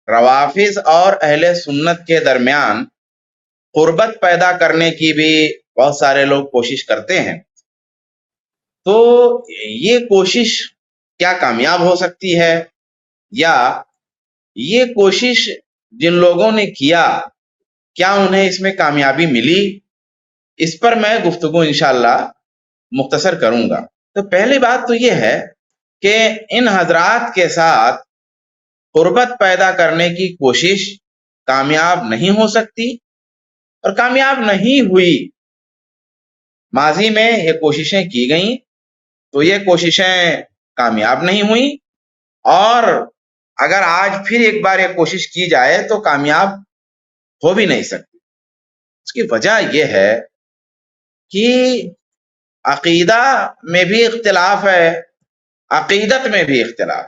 روافض اور اہل سنت کے درمیان قربت پیدا کرنے کی بھی بہت سارے لوگ کوشش کرتے ہیں، تو یہ کوشش کیا کامیاب ہو سکتی ہے، یا یہ کوشش جن لوگوں نے کیا انہیں اس میں کامیابی ملی؟ اس پر میں گفتگو انشاءاللہ مختصر کروں گا۔ تو پہلی بات تو یہ ہے کہ ان حضرات کے ساتھ قربت پیدا کرنے کی کوشش کامیاب نہیں ہو سکتی، اور کامیاب نہیں ہوئی۔ ماضی میں یہ کوششیں کی گئیں تو یہ کوششیں کامیاب نہیں ہوئیں، اور اگر آج پھر ایک بار یہ کوشش کی جائے تو کامیاب ہو بھی نہیں سکتی۔ اس کی وجہ یہ ہے کہ عقیدہ میں بھی اختلاف ہے، عقیدت میں بھی اختلاف۔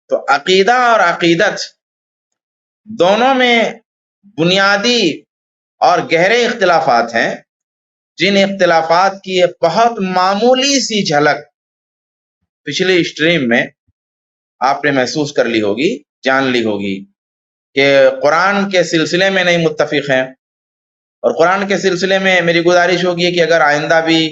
تو عقیدہ اور عقیدت دونوں میں بنیادی اور گہرے اختلافات ہیں، جن اختلافات کی ایک بہت معمولی سی جھلک پچھلی اسٹریم میں آپ نے محسوس کر لی ہوگی، جان لی ہوگی کہ قرآن کے سلسلے میں نہیں متفق ہیں، اور قرآن کے سلسلے میں میری گزارش ہوگی کہ اگر آئندہ بھی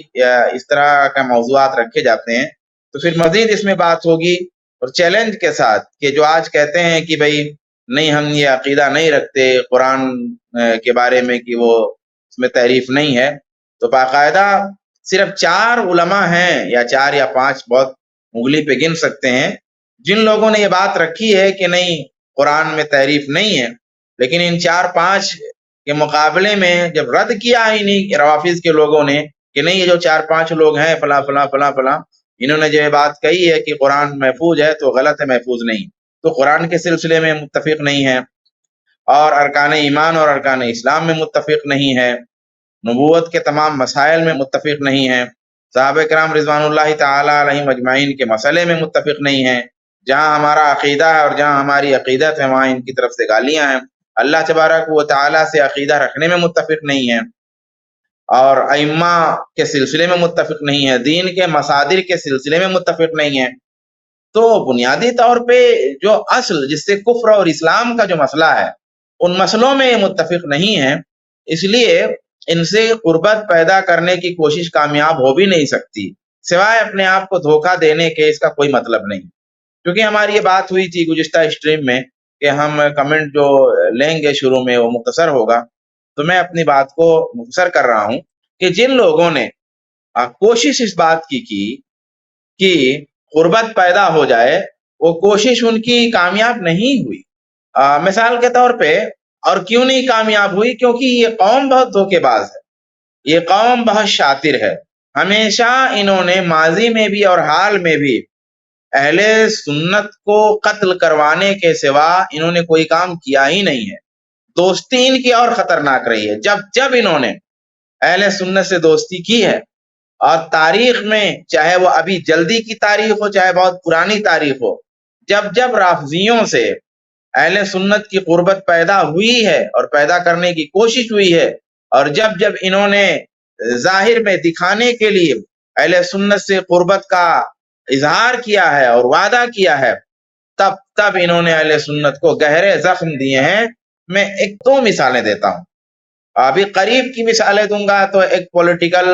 اس طرح کا موضوعات رکھے جاتے ہیں تو پھر مزید اس میں بات ہوگی، اور چیلنج کے ساتھ کہ جو آج کہتے ہیں کہ بھئی نہیں ہم یہ عقیدہ نہیں رکھتے قرآن کے بارے میں کہ وہ اس میں تحریف نہیں ہے، تو باقاعدہ صرف 4 علماء ہیں یا 4 یا 5 بہت انگلی پہ گن سکتے ہیں جن لوگوں نے یہ بات رکھی ہے کہ نہیں قرآن میں تحریف نہیں ہے، لیکن ان 4-5 کے مقابلے میں جب رد کیا انہیں روافض کے لوگوں نے کہ نہیں یہ جو 4-5 لوگ ہیں فلاں فلاں فلاں فلاں انہوں نے جو یہ بات کہی ہے کہ قرآن محفوظ ہے تو غلط ہے، محفوظ نہیں، تو قرآن کے سلسلے میں متفق نہیں ہے، اور ارکان ایمان اور ارکان اسلام میں متفق نہیں ہے، نبوت کے تمام مسائل میں متفق نہیں ہیں، صحابہ کرام رضوان اللہ تعالی علیہم اجمعین کے مسئلے میں متفق نہیں ہیں، جہاں ہمارا عقیدہ ہے اور جہاں ہماری عقیدت ہے وہاں ان کی طرف سے گالیاں ہیں، اللہ تبارک و تعالی سے عقیدہ رکھنے میں متفق نہیں ہیں، اور ائمہ کے سلسلے میں متفق نہیں ہے، دین کے مصادر کے سلسلے میں متفق نہیں ہے۔ تو بنیادی طور پہ جو اصل جس سے کفر اور اسلام کا جو مسئلہ ہے ان مسئلوں میں یہ متفق نہیں ہے، اس لیے ان سے قربت پیدا کرنے کی کوشش کامیاب ہو بھی نہیں سکتی، سوائے اپنے آپ کو دھوکہ دینے کے اس کا کوئی مطلب نہیں۔ کیونکہ ہماری یہ بات ہوئی تھی گزشتہ اسٹریم میں کہ ہم کمنٹ جو لیں گے شروع میں وہ مختصر ہوگا، تو میں اپنی بات کو مختصر کر رہا ہوں کہ جن لوگوں نے کوشش اس بات کی کہ قربت پیدا ہو جائے وہ کوشش ان کی کامیاب نہیں ہوئی۔ مثال کے طور پہ، اور کیوں نہیں کامیاب ہوئی؟ کیونکہ یہ قوم بہت دھوکے باز ہے، یہ قوم بہت شاطر ہے، ہمیشہ انہوں نے ماضی میں بھی اور حال میں بھی اہل سنت کو قتل کروانے کے سوا انہوں نے کوئی کام کیا ہی نہیں ہے۔ دوستی ان کی اور خطرناک رہی ہے، جب انہوں نے اہل سنت سے دوستی کی ہے، اور تاریخ میں چاہے وہ ابھی جلدی کی تاریخ ہو چاہے بہت پرانی تاریخ ہو، جب رافضیوں سے اہل سنت کی قربت پیدا ہوئی ہے اور پیدا کرنے کی کوشش ہوئی ہے، اور جب انہوں نے ظاہر میں دکھانے کے لیے اہل سنت سے قربت کا اظہار کیا ہے اور وعدہ کیا ہے، تب انہوں نے اہل سنت کو گہرے زخم دیے ہیں۔ میں 1-2 مثالیں دیتا ہوں، ابھی قریب کی مثالیں دوں گا تو ایک پولیٹیکل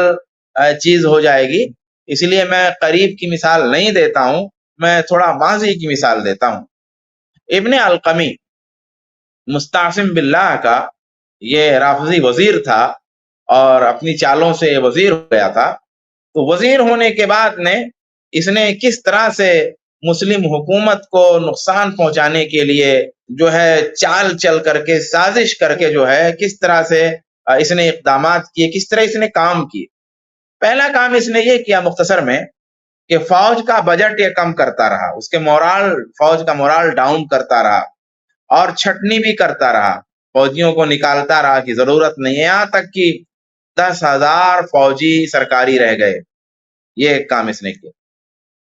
چیز ہو جائے گی، اس لیے میں قریب کی مثال نہیں دیتا ہوں، میں تھوڑا ماضی کی مثال دیتا ہوں۔ ابن القمی مستعصم باللہ کا یہ رافضی وزیر تھا، اور اپنی چالوں سے وزیر ہو گیا تھا، تو وزیر ہونے کے بعد اس نے کس طرح سے مسلم حکومت کو نقصان پہنچانے کے لیے جو ہے چال چل کر کے سازش کر کے جو ہے کس طرح سے اس نے اقدامات کیے، کس طرح اس نے کام کیے۔ پہلا کام اس نے یہ کیا مختصر میں کہ فوج کا بجٹ یہ کم کرتا رہا، اس کے فوج کا مورال ڈاؤن کرتا رہا، اور چھٹنی بھی کرتا رہا، فوجیوں کو نکالتا رہا کہ ضرورت نہیں ہے، یہاں تک کہ 10,000 فوجی سرکاری رہ گئے۔ یہ ایک کام اس نے کیا۔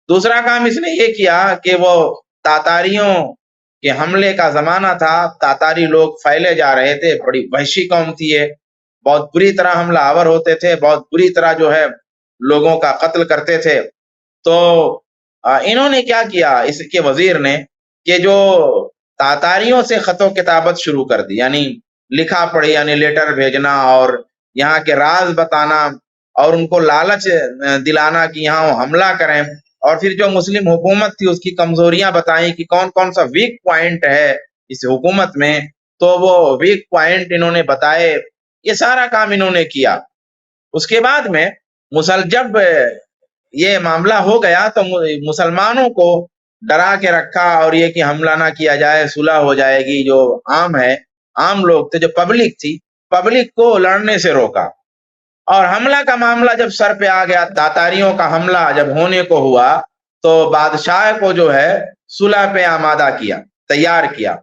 دوسرا کام اس نے یہ کیا کہ وہ تاتاریوں کے حملے کا زمانہ تھا، تاتاری لوگ پھیلے جا رہے تھے، بڑی وحشی قوم تھی یہ، بہت بری طرح حملہ آور ہوتے تھے، بہت بری طرح جو ہے لوگوں کا قتل کرتے تھے۔ تو انہوں نے کیا کیا اس کے وزیر نے کہ جو تاتاریوں سے خط و کتابت شروع کر دی، یعنی لکھا پڑھی، یعنی لیٹر بھیجنا اور یہاں کے راز بتانا اور ان کو لالچ دلانا کہ یہاں وہ حملہ کریں، اور پھر جو مسلم حکومت تھی اس کی کمزوریاں بتائیں کہ کون کون سا ویک پوائنٹ ہے اس حکومت میں، تو وہ ویک پوائنٹ انہوں نے بتائے، یہ سارا کام انہوں نے کیا۔ اس کے بعد میں جب یہ معاملہ ہو گیا تو مسلمانوں کو ڈرا کے رکھا، اور یہ کہ حملہ نہ کیا جائے، صلح ہو جائے گی، جو عام لوگ تھے، جو پبلک تھی، پبلک کو لڑنے سے روکا۔ اور حملہ کا معاملہ جب سر پہ آ گیا، تاتاریوں کا حملہ جب ہونے کو ہوا، تو بادشاہ کو جو ہے صلح پہ آمادہ کیا، تیار کیا۔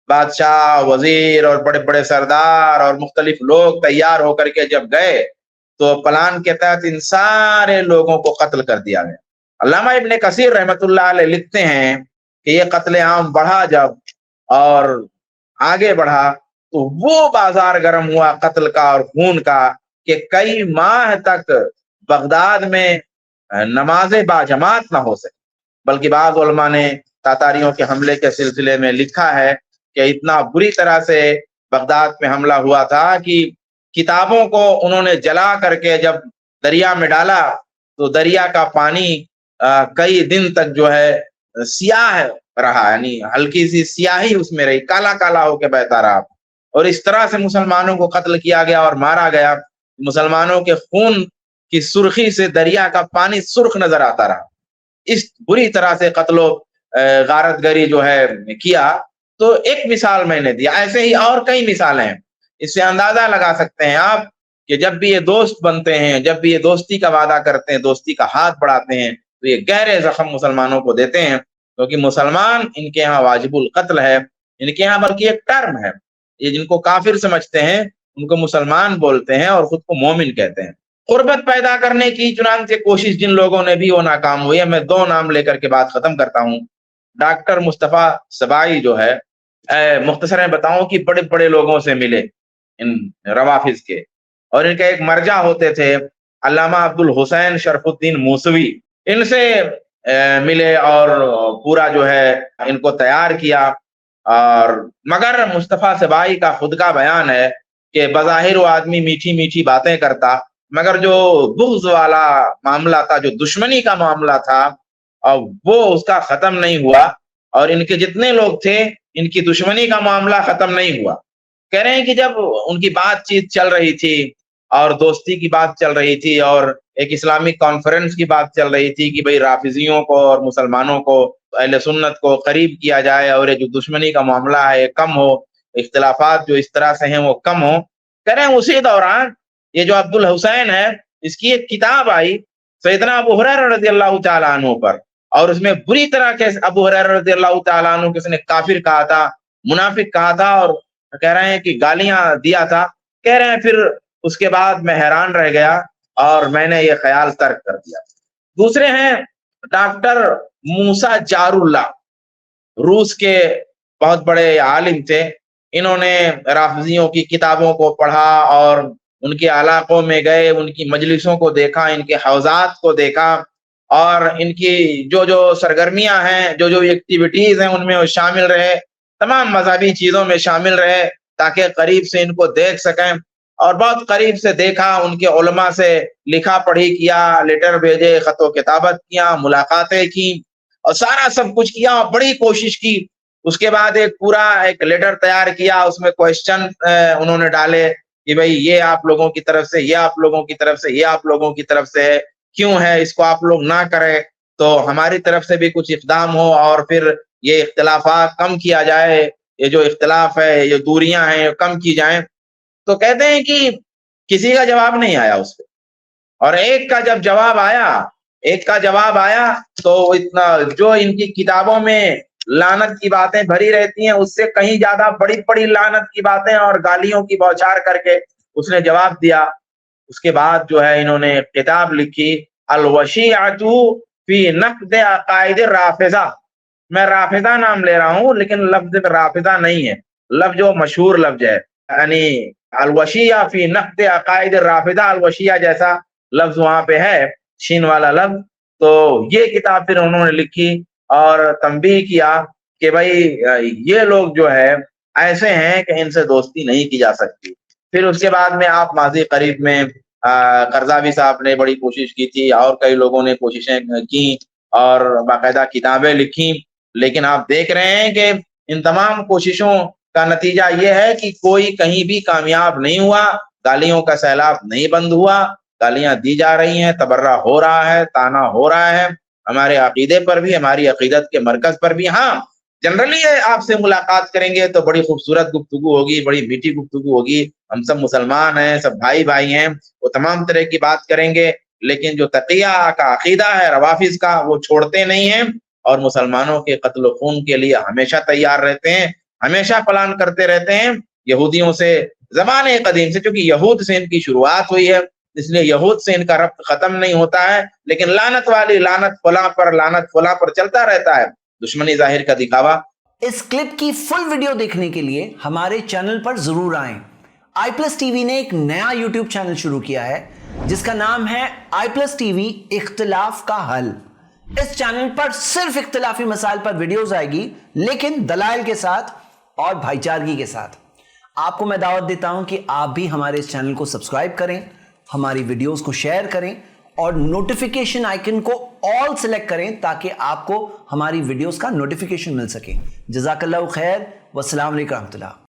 بادشاہ، وزیر اور بڑے بڑے سردار اور مختلف لوگ تیار ہو کر کے جب گئے تو پلان کے تحت ان سارے لوگوں کو قتل کر دیا گیا۔ علامہ ابن کثیر رحمۃ اللہ علیہ لکھتے ہیں کہ یہ قتل عام بڑھا جب اور آگے بڑھا تو وہ بازار گرم ہوا قتل کا اور خون کا کہ کئی ماہ تک بغداد میں نماز باجماعت نہ ہو سکی، بلکہ بعض علماء نے تاتاریوں کے حملے کے سلسلے میں لکھا ہے کہ اتنا بری طرح سے بغداد میں حملہ ہوا تھا کہ کتابوں کو انہوں نے جلا کر کے جب دریا میں ڈالا تو دریا کا پانی کئی دن تک جو ہے سیاہ رہا، یعنی ہلکی سی سیاہی اس میں رہی، کالا کالا ہو کے بہتا رہا، اور اس طرح سے مسلمانوں کو قتل کیا گیا اور مارا گیا۔ مسلمانوں کے خون کی سرخی سے دریا کا پانی سرخ نظر آتا رہا۔ اس بری طرح سے قتل و غارت گری جو ہے کیا۔ تو ایک مثال میں نے دیا، ایسے ہی اور کئی مثالیں ہیں۔ اس سے اندازہ لگا سکتے ہیں آپ کہ جب بھی یہ دوست بنتے ہیں، جب بھی یہ دوستی کا وعدہ کرتے ہیں، دوستی کا ہاتھ بڑھاتے ہیں، تو یہ گہرے زخم مسلمانوں کو دیتے ہیں، کیونکہ مسلمان ان کے ہاں واجب القتل ہے، ان کے ہاں بلکہ ایک ٹرم ہے، یہ جن کو کافر سمجھتے ہیں ان کو مسلمان بولتے ہیں اور خود کو مومن کہتے ہیں۔ قربت پیدا کرنے کی چنانچہ کوشش جن لوگوں نے بھی وہ ناکام ہوئی ہے۔ میں 2 نام لے کر کے بات ختم کرتا ہوں۔ ڈاکٹر مصطفیٰ سبائی جو ہے، مختصر میں بتاؤں کہ بڑے بڑے لوگوں سے ملے ان روافظ کے، اور ان کے ایک مرجع ہوتے تھے علامہ عبد الحسین شرف الدین موسوی، ان سے ملے اور پورا جو ہے ان کو تیار کیا۔ اور مگر مصطفیٰ سبائی کا خود کا بیان ہے کہ بظاہر وہ آدمی میٹھی میٹھی باتیں کرتا، مگر جو بغض والا معاملہ تھا، جو دشمنی کا معاملہ تھا، وہ اس کا ختم نہیں ہوا، اور ان کے جتنے لوگ تھے ان کی دشمنی کا معاملہ ختم نہیں ہوا۔ کہہ رہے ہیں کہ جب ان کی بات چیت چل رہی تھی اور دوستی کی بات چل رہی تھی اور ایک اسلامک کانفرنس کی بات چل رہی تھی کہ بھئی رافضیوں کو اور مسلمانوں کو، اہل سنت کو قریب کیا جائے اور یہ جو دشمنی کا معاملہ ہے کم ہو، اختلافات جو اس طرح سے ہیں وہ کم ہو، کہہ رہے ہیں اسی دوران یہ جو عبد الحسین ہے اس کی ایک کتاب آئی سیدنا ابو ہریرہ رضی اللہ تعالیٰ عنہ پر، اور اس میں بری طرح کے ابو ہریرہ رضی اللہ تعالیٰ عنہ کس نے کافر کہا تھا، منافق کہا تھا، اور کہہ رہے ہیں کہ گالیاں دیا تھا۔ کہہ رہے ہیں پھر اس کے بعد میں حیران رہ گیا اور میں نے یہ خیال ترک کر دیا۔ دوسرے ہیں ڈاکٹر موسیٰ جار اللہ، روس کے بہت بڑے عالم تھے۔ انہوں نے رافضیوں کی کتابوں کو پڑھا اور ان کے علاقوں میں گئے، ان کی مجلسوں کو دیکھا، ان کے حوزات کو دیکھا، اور ان کی جو سرگرمیاں ہیں، جو ایکٹیویٹیز ہیں ان میں وہ شامل رہے، تمام مذہبی چیزوں میں شامل رہے تاکہ قریب سے ان کو دیکھ سکیں، اور بہت قریب سے دیکھا، ان کے علماء سے لکھا پڑھی کیا، لیٹر بھیجے، خط و کتابت کیا، ملاقاتیں کی، اور سارا سب کچھ کیا اور بڑی کوشش کی۔ اس کے بعد ایک پورا ایک لیٹر تیار کیا، اس میں کوشچن انہوں نے ڈالے کہ بھئی یہ آپ لوگوں کی طرف سے، یہ آپ لوگوں کی طرف سے، یہ آپ لوگوں کی طرف سے ہے، کیوں ہے، اس کو آپ لوگ نہ کریں تو ہماری طرف سے بھی کچھ اقدام ہو اور پھر یہ اختلافات کم کیا جائے، یہ جو اختلاف ہے، یہ دوریاں ہیں کم کی جائیں۔ تو کہتے ہیں کہ کسی کا جواب نہیں آیا اس پہ، اور ایک کا جواب آیا تو اتنا جو ان کی کتابوں میں لعنت کی باتیں بھری رہتی ہیں اس سے کہیں زیادہ بڑی بڑی لعنت کی باتیں اور گالیوں کی بوچھار کر کے اس نے جواب دیا۔ اس کے بعد جو ہے انہوں نے کتاب لکھی الوشیعۃ فی نقد عقائد الرافضہ۔ میں رافضہ نام لے رہا ہوں لیکن لفظ رافضہ نہیں ہے، لفظ جو مشہور لفظ ہے، یعنی الوشیعہ فی نقد عقائد الرافضہ، الوشیعہ جیسا لفظ وہاں پہ ہے، شین والا لفظ۔ تو یہ کتاب پھر انہوں نے لکھی اور تنبیہ کیا کہ بھائی یہ لوگ جو ہے ایسے ہیں کہ ان سے دوستی نہیں کی جا سکتی. پھر اس کے بعد میں آپ ماضی قریب میں قرضاوی صاحب نے بڑی کوشش کی تھی اور کئی لوگوں نے کوششیں کی اور باقاعدہ کتابیں لکھی, لیکن آپ دیکھ رہے ہیں کہ ان تمام کوششوں کا نتیجہ یہ ہے کہ کوئی کہیں بھی کامیاب نہیں ہوا, گالیوں کا سیلاب نہیں بند ہوا, گالیاں دی جا رہی ہیں, تبرہ ہو رہا ہے, تانا ہو رہا ہے ہمارے عقیدے پر بھی, ہماری عقیدت کے مرکز پر بھی. ہاں جنرلی آپ سے ملاقات کریں گے تو بڑی خوبصورت گفتگو ہوگی, بڑی میٹھی گفتگو ہوگی, ہم سب مسلمان ہیں, سب بھائی بھائی ہیں, وہ تمام طرح کی بات کریں گے, لیکن جو تقیہ کا عقیدہ ہے روافظ کا وہ چھوڑتے نہیں ہیں اور مسلمانوں کے قتل و خون کے لیے ہمیشہ تیار رہتے ہیں, ہمیشہ پلان کرتے رہتے ہیں. یہودیوں سے زمانے قدیم سے, چونکہ یہود سے ان کی شروعات ہوئی ہے اس لیے یہود سے ان کا ربط ختم نہیں ہوتا ہے, لیکن لعنت والی لعنت فلاں پر, لعنت فلاں پر چلتا رہتا ہے, دشمنی ظاہر کا دکھاوا. اس کلپ کی فل ویڈیو دیکھنے کے لیے ہمارے چینل پر ضرور آئیں. آئی پلس ٹی وی نے ایک نیا یوٹیوب چینل شروع کیا ہے جس کا نام ہے آئی پلس ٹی وی اختلاف کا حل. اس چینل پر صرف اختلافی مسائل پر ویڈیوز آئے گی, لیکن دلائل کے ساتھ اور بھائی چارگی کے ساتھ. آپ کو میں دعوت دیتا ہوں کہ آپ بھی ہمارے اس چینل کو سبسکرائب کریں, ہماری ویڈیوز کو شیئر کریں اور نوٹیفیکیشن آئیکن کو آل سلیکٹ کریں تاکہ آپ کو ہماری ویڈیوز کا نوٹیفیکیشن مل سکے. جزاک اللہ خیر, والسلام علیکم ورحمۃ اللہ.